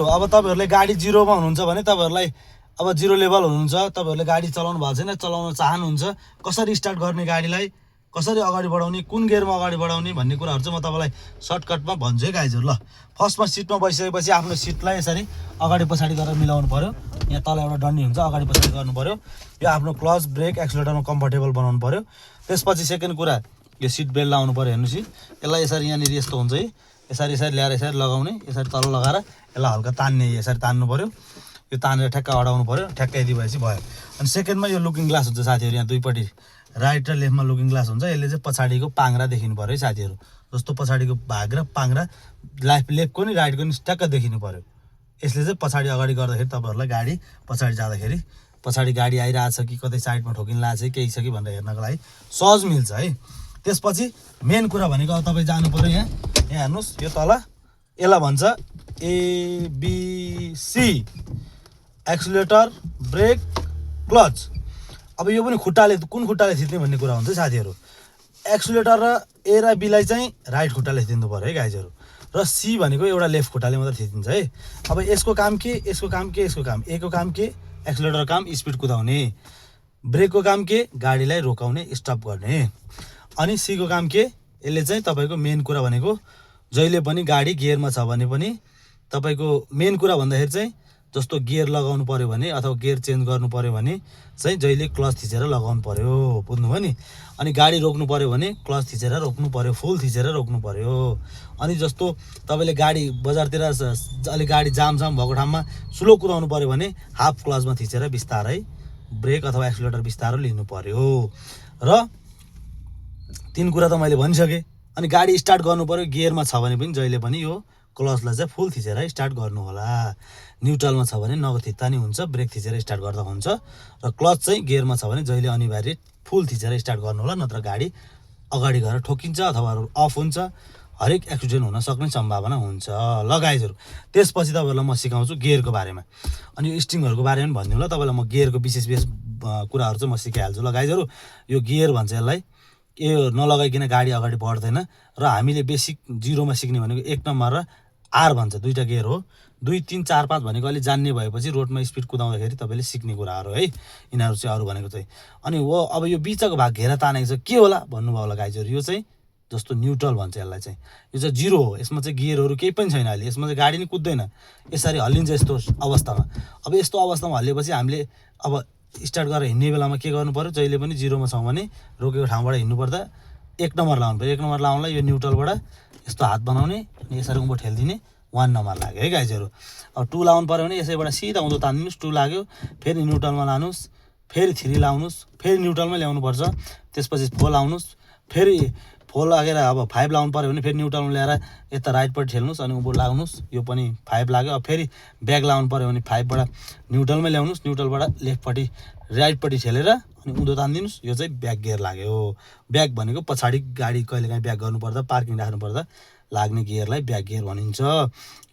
अब तपाईहरुले गाडी जिरोमा हुनुहुन्छ भने तपाईहरुलाई अब जिरो लेभल हुनुहुन्छ, तपाईहरुले गाडी चलाउनु भएको छैन, चलाउन चाहनुहुन्छ, कसरी स्टार्ट गर्ने गाडीलाई, कसरी अगाडि बढाउने, कुन गियरमा अगाडि बढाउने भन्ने कुराहरु चाहिँ म तपाईलाई सर्टकटमा भन्छु है गाइजहरु। ल फर्स्टमा सिटमा बसिसकेपछि आफ्नो सिटलाई यसरी अगाडि पछाडी गरेर मिलाउनु पर्यो। यहाँ तल एउटा डन्डी हुन्छ, अगाडि पछाडी गर्नु पर्यो। यो आफ्नो क्लच ब्रेक एक्सिलरेटरमा कम्फर्टेबल बनाउनु पर्यो। त्यसपछि सेकेन्ड कुरा यो सिट बेल्ट लाउनु पर्यो। हेर्नुस् यसलाई यसरी यहाँनिर यस्तो हुन्छ है, यसरी यसरी ल्याएर यसरी लगाउने, यसरी तल लगाएर यसलाई हल्का तान्ने, यसरी तान्नु पर्यो। यो तानेर ठ्याक्क अडाउनु पर्यो। ठ्याक्क यदि भएपछि भयो। अनि सेकेन्डमा यो लुकिङ ग्लास हुन्छ साथीहरु, यहाँ दुईपट्टि राइट र लेफ्टमा लुकिङ ग्लास हुन्छ। यसले चाहिँ पछाडिको पाङ्ग्रा देखिनु पर्यो है साथीहरु। जस्तो पछाडिको भाग र पाङ्ग्रा लेफ्टको नि राइटको नि ट्याक्क देखिनु पर्यो। यसले चाहिँ पछाडि अगाडि गर्दाखेरि तपाईहरुलाई गाडी पछाडि जाँदाखेरि पछाडि गाडी आइरहेछ कि कतै साइडमा ठोकिन लाग्छ केही छ कि भनेर हेर्नको लागि सहज मिल्छ है। त्यसपछि मेन कुरा भनेको अब तपाई जानु पर्यो यहाँ हेर्नुस् यो तल यसलाई भन्छ ABC एक्सिलरेटर ब्रेक क्लच। अब यो पनि खुट्टाले कुन खुट्टाले थिच्ने भन्ने कुरा हुन्छ साथीहरु। एक्सिलरेटर र ए र बी लाई चाहिँ राइट खुट्टाले थिच्नु पर्यो है गाइजहरु, र सी भनेको एउटा लेफ्ट खुट्टाले मात्र थिचिन्छ है। अब यसको काम के, यसको काम के, यसको काम, ए को काम के एक्सिलरेटर काम स्पिड कुदाउने, ब्रेक को काम के गाडीलाई रोकाउने स्टप गर्ने, अनि सी को काम के यसले चाहिँ तपाईको मेन कुरा भनेको जहिले पनि गाडी गियरमा छ भने पनि तपाईको मेन कुरा भन्दाखेरि चाहिँ जस्तो गियर लगाउनु पर्यो भने अथवा गियर चेन्ज गर्नु पर्यो भने चाहिँ जहिले क्लच थिचेर लगाउनु पर्यो, बुझ्नुभयो नि। अनि गाडी रोक्नु पर्यो भने क्लच थिचेर रोक्नु पर्यो, फुल थिचेर रोक्नु पर्यो। अनि जस्तो तपाईले गाडी बजारतिर अलि गाडी जाम भएको ठाउँमा स्लो कुदाउनु पर्यो भने हाफ क्लचमा थिचेर बिस्तारै ब्रेक अथवा एक्सिलरेटर बिस्तारै लिनु पर्यो। र तीन कुरा त मैले भनिसके। अनि गाडी स्टार्ट गर्नु पर्यो गियरमा छ भने पनि जहिले पनि यो क्लचलाई चाहिँ फुल थिचेर स्टार्ट गर्नु होला। न्युट्रलमा छ भने नथिच्दा नि हुन्छ, ब्रेक थिचेर स्टार्ट गर्दा हुन्छ। र क्लच चाहिँ गियरमा छ भने जहिले अनिवार्य फुल थिचेर स्टार्ट गर्नु होला, नत्र गाडी अगाडि गएर ठोकिन्छ अथवा अफ हुन्छ, हरेक एक्सिडेन्ट हुन सक्ने सम्भावना हुन्छ। ल गाइजहरु त्यसपछि तपाईहरुलाई म सिकाउँछु गियरको बारेमा। अनि यो स्टिङहरुको बारेमा पनि भनिदिउँ ल तपाईलाई म गियरको विशेष कुराहरु चाहिँ म सिकाइहाल्छु। ल गाइजहरु यो गियर भन्छ यसलाई, यो नलगाइकिन गाडी अगाडि बढ्दैन। र हामीले बेसिक जिरोमा सिक्ने भनेको 1 नम्बर र आर भन्छ, दुईटा गियर हो। 2 3 4 5 भनेको अलि जान्ने भएपछि रोडमा स्पिड कुदाउँदाखेरि तपाईले सिक्ने कुराहरु है यिनीहरु चाहिँ अरु भनेको चाहिँ। अनि वो अब यो बीचको भाग घेरा तानेको छ के होला भन्नुभयो होला गाइजहरु, यो चाहिँ जस्तो न्युट्रल भन्छ यसलाई चाहिँ। यो चाहिँ जिरो हो, यसमा चाहिँ गियरहरु केही पनि छैन अहिले, यसमा चाहिँ गाडी नि कुद्दैन, यसरी हल्लिन्छ यस्तो अवस्थामा। अब यस्तो अवस्थामा हल्लेपछि हामीले अब स्टार्ट गरेर हिँड्ने बेलामा के गर्नु पर्यो, जहिले पनि जिरोमा छौं भने रोकेको ठाउँबाट हिँड्नु पर्दा 1 नम्बर लाउनु पर्यो। 1 नम्बर लाउनलाई यो न्युट्रलबाट यस्तो हात बनाउने अनि यसरी उँभो ठेल्दिने 1 नम्बर लाग्यो है गाइजहरु। अब 2 लाउनु पर्यो भने यसैबाट सिधा उँधो तान्दिनुस्, 2 लाग्यो, फेरि न्युट्रलमा लानुस्, फेरि 3 लाउनुस्, फेरि न्युट्रलमा ल्याउनु पर्छ। त्यसपछि 4 लाउनुस्, फेरि 4 लागेर अब 5 लाउनु पर्यो भने फेरि न्युट्रलमा ल्याएर यता राइटपट्टि ठेल्नुस् अनि उँभो लाउनुस्, यो पनि 5 लाग्यो। अब फेरि ब्याक लाउनु पर्यो भने 5 बाट न्युट्रलमा ल्याउनुस्, न्युट्रलबाट लेफ्टपट्टि राइटपट्टि ठेलेर अनि उँधो तान्दिनुस्, यो चाहिँ ब्याक गियर लाग्यो। ब्याक भनेको पछाडी गाडी कहिलेकाहीँ ब्याक गर्नु पर्दा पार्किङ राख्नु पर्दा लाग्ने गियरलाई ब्याक गियर भनिन्छ।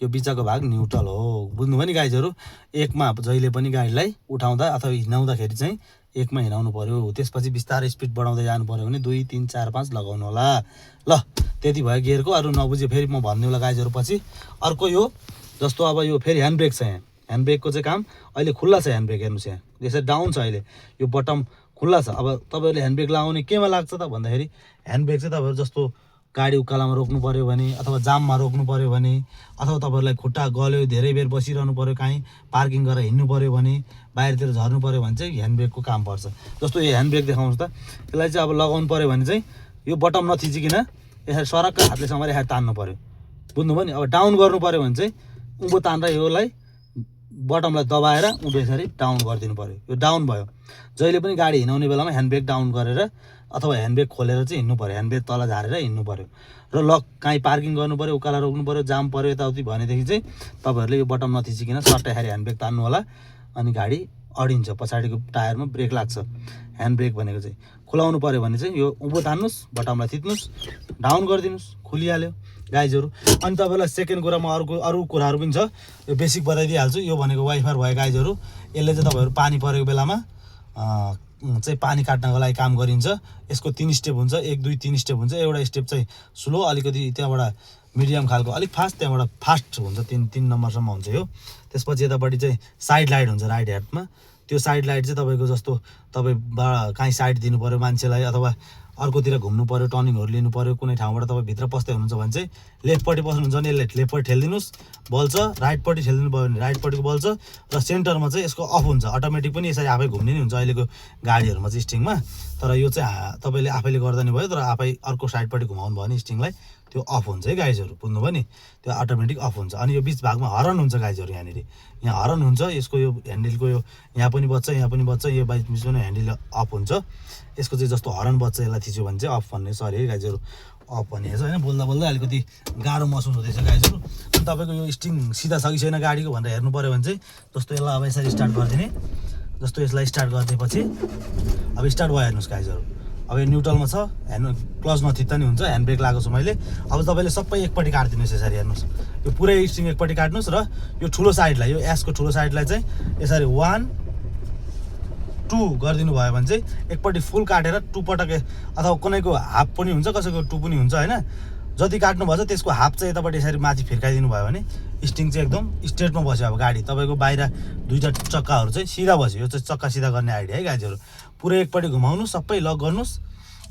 यो बिचको भाग न्युट्रल हो, बुझ्नुभयो नि गाइजहरु। 1 मा जहिले पनि गाडीलाई उठाउँदा अथवा हिँडाउँदाखेरि चाहिँ 1 मा हिँडाउनु पर्यो। त्यसपछि बिस्तारै स्पिड बढाउँदै जानु पर्यो भने 2 3 4 5 लगाउनु होला। ल त्यति भयो गियरको। अरु नबुझे फेरि म भन्दिउ होला गाइजहरु पछि। अर्को यो जस्तो अब यो फेरि ह्यान्ड ब्रेक छ। यहाँ ह्यान्ड ब्रेकको चाहिँ काम अहिले खुल्ला छ। ह्यान्ड ब्रेक हेर्नुस् यहाँ यसरी डाउन छ, अहिले यो बटम खुल्ला छ। अब तपाईहरुले ह्यान्ड ब्रेक लगाउने केमा लाग्छ त भन्दाखेरि ह्यान्ड ब्रेक चाहिँ तपाईहरु जस्तो गाडी उकालामा रोक्नु पर्यो भने अथवा जाममा रोक्नु पर्यो भने अथवा तपाईहरुलाई खुट्टा गल्यो धेरै बेर बसिरहनु पर्यो, कहीँ पार्किङ गरेर हिँड्नु पर्यो भने, बाहिरतिर झर्नु पर्यो भने चाहिँ ह्यान्ड ब्रेकको काम पर्छ। जस्तो यो ह्यान्ड ब्रेक देखाउनुस् त, यसलाई चाहिँ अब लगाउनु पर्यो भने चाहिँ यो बटम नथिचिकिन यसरी सरक्क हातले समाएर यसरी तान्नु पर्यो, बुझ्नुभयो नि। अब डाउन गर्नु पर्यो भने चाहिँ उँभो तानेर योलाई बटमलाई दबाएर उँभो यसरी डाउन गरिदिनु पर्यो, यो डाउन भयो। जहिले पनि गाडी हिँडाउने बेलामा ह्यान्ड ब्रेक डाउन गरेर अथवा ह्यान्ड ब्रेक खोलेर चाहिँ हिँड्नु पर्यो, ह्यान्ड ब्रेक तल झारेर हिँड्नु पर्यो। र लक कहीँ पार्किङ गर्नु पर्यो, उकाला रोक्नु पर्यो, जाम पर्यो यताउति भनेदेखि चाहिँ तपाईहरुले यो बटम नथिचिकिन सट्टै ह्यान्ड ब्रेक तान्नु होला अनि गाडी अडिन्छ, पछाडिको टायरमा ब्रेक लाग्छ। ह्यान्ड ब्रेक भनेको चाहिँ खुलाउनु पर्यो भने चाहिँ यो उँभो तान्नुस्, बटमलाई थिच्नुस्, डाउन गरिदिनुस्, खुलिहाल्यो गाइजहरु। अनि तपाईलाई सेकेन्ड कुरामा अरु कुराहरु पनि छ, यो बेसिक बताइदिइहाल्छु। यो भनेको वाइफायर भयो गाइजहरु। यसले चाहिँ तपाईहरु पानी परेको बेलामा चाहिँ पानी काट्नको लागि काम गरिन्छ। यसको 3 स्टेप हुन्छ, 1 2 3 स्टेप हुन्छ। एउटा स्टेप चाहिँ स्लो, अलिकति त्यहाँबाट मिडियम खालको, अलिक फास्ट, त्यहाँबाट फास्ट हुन्छ, 3 नम्बरसम्म हुन्छ यो। त्यसपछि यतापट्टि चाहिँ साइड लाइट हुन्छ राइट ह्यान्डमा। त्यो साइड लाइट चाहिँ तपाईँको जस्तो तपाईँ काहीँ साइड दिनु पऱ्यो मान्छेलाई, अथवा अर्कोतिर घुम्नु पऱ्यो, टर्निङहरू लिनु पऱ्यो, कुनै ठाउँबाट तपाईँ भित्र पस्दै हुनुहुन्छ भने चाहिँ लेफ्टपट्टि पस्नुहुन्छ भने लेफ्टपट्टि ठेलिदिनुहोस् बल्छ, राइटपट्टि ठेलिदिनु भयो भने राइटपट्टिको बल्छ, र सेन्टरमा चाहिँ यसको अफ हुन्छ। अटोमेटिक पनि यसरी आफै घुम्ने नै हुन्छ अहिलेको गाडीहरूमा चाहिँ स्टिङमा। तर यो चाहिँ तपाईँले आफैले गर्दा नि भयो, तर आफै अर्को साइडपट्टि घुमाउनु भयो भने स्टिङलाई त्यो अफ हुन्छ है गाइजहरू, बुझ्नुभयो नि, त्यो अटोमेटिक अफ हुन्छ। अनि यो बिच भागमा हरन हुन्छ गाइजहरू, यहाँनिर यहाँ हरन हुन्छ, यसको यो ह्यान्डलको यो यहाँ पनि बज्छ, यहाँ पनि बज्छ, यो बिचमा ह्यान्डल अफ हुन्छ। यसको चाहिँ जस्तो हरन बज्छ, यसलाई थिच्यो भने चाहिँ अफ भन्ने, सरी है गाइजहरू, अफ भन्ने छ होइन। बोल्दा बोल्दै अलिकति गाह्रो महसुस हुँदैछ गाइजहरू। अनि तपाईँको यो स्टिङ सिधा छ कि छैन गाडीको भनेर हेर्नु पऱ्यो भने चाहिँ जस्तो यसलाई अब यसरी स्टार्ट गरिदिने, जस्तो यसलाई स्टार्ट गरिदिएपछि अब स्टार्ट भयो हेर्नुहोस् गाइजहरू। अब यो न्युट्रलमा छ, क्लच नथिच्दा नि हुन्छ, ह्यान्ड ब्रेक लगाएको छु मैले। अब तपाईँले सबै एकपट्टि काटिदिनुहोस् यसरी, हेर्नुहोस् यो पुरै स्टिङ एकपट्टि काट्नुहोस्, र यो ठुलो साइडलाई, यो एसको ठुलो साइडलाई चाहिँ यसरी 1 2 गरिदिनु भयो भने चाहिँ एकपट्टि फुल काटेर 2 पटक, अथवा कुनैको हाफ पनि हुन्छ, कसैको 2 पनि हुन्छ होइन। जति काट्नुभएको छ त्यसको हाफ चाहिँ यतापट्टि यसरी माथि फिर्काइदिनु भयो भने स्टिङ चाहिँ एकदम स्ट्रेटमा बस्यो। अब गाडी तपाईँको बाहिर दुईवटा चक्काहरू चाहिँ सिधा बस्यो। यो चाहिँ चक्का सिधा गर्ने आइडिया है गाडीहरू। पुरै एकपट्टि घुमाउनुहोस्, सबै लक गर्नुहोस्,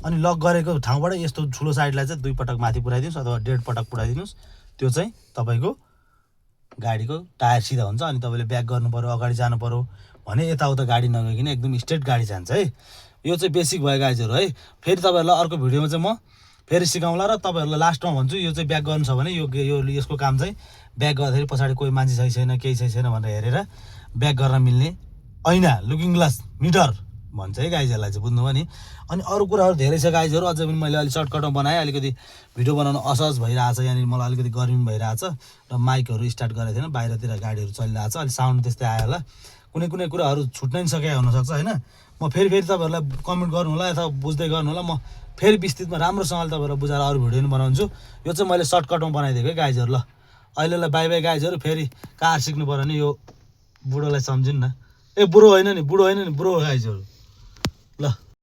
अनि लक गरेको ठाउँबाट यस्तो ठुलो साइडलाई चाहिँ 2 पटक माथि पुऱ्याइदिनुहोस्, अथवा 1.5 पटक पुऱ्याइदिनुहोस्। त्यो चाहिँ तपाईँको गाडीको टायर सिधा हुन्छ। अनि तपाईँले ब्याक गर्नु पऱ्यो, अगाडि जानु पऱ्यो भने यताउता गाडी नगइकन एकदम स्ट्रेट गाडी जान्छ है। यो चाहिँ बेसिक भयो गाइजहरू है। फेरि तपाईँहरूलाई अर्को भिडियोमा चाहिँ म फेरि सिकाउँला, र तपाईँहरूलाई लास्टमा भन्छु यो चाहिँ ब्याक गर्नु छ भने यो यसको काम चाहिँ ब्याक गर्दाखेरि पछाडि कोही मान्छे छ कि छैन, केही छ कि छैन भनेर हेरेर ब्याक गर्न मिल्ने ऐना, लुकिङ ग्लास, मिटर भन्छ है गाइजहरूलाई चाहिँ, बुझ्नुभयो नि। अनि अरू कुराहरू धेरै छ गाइजहरू, अझै पनि मैले अलिक सर्टकटमा बनाएँ। अलिकति भिडियो बनाउन असहज भइरहेछ, यहाँनिर मलाई अलिकति गर्मी भइरहेछ, र माइकहरू स्टार्ट गरेको थिएन, बाहिरतिर गाडीहरू चलिरहेछ, अलिक साउन्ड त्यस्तै आयो होला। कुनै कुराहरू छुट्नै सकेको हुनसक्छ होइन। म फेरि तपाईँहरूलाई कमेन्ट गर्नु होला, अथवा बुझ्दै गर्नु होला। म फेरि विस्तृतमा राम्रोसँगले तपाईँहरूलाई बुझाएर अरू भिडियो पनि बनाउँछु। यो चाहिँ मैले सर्टकटमा बनाइदिएको है गाइजहरू। ल अहिलेलाई बाई बाई गाइजहरू। फेरि कार सिक्नु पऱ्यो भने यो बुढोलाई सम्झिनु न, ए बुढो होइन नि, बुढो होइन नि, बुढो गाइजहरू।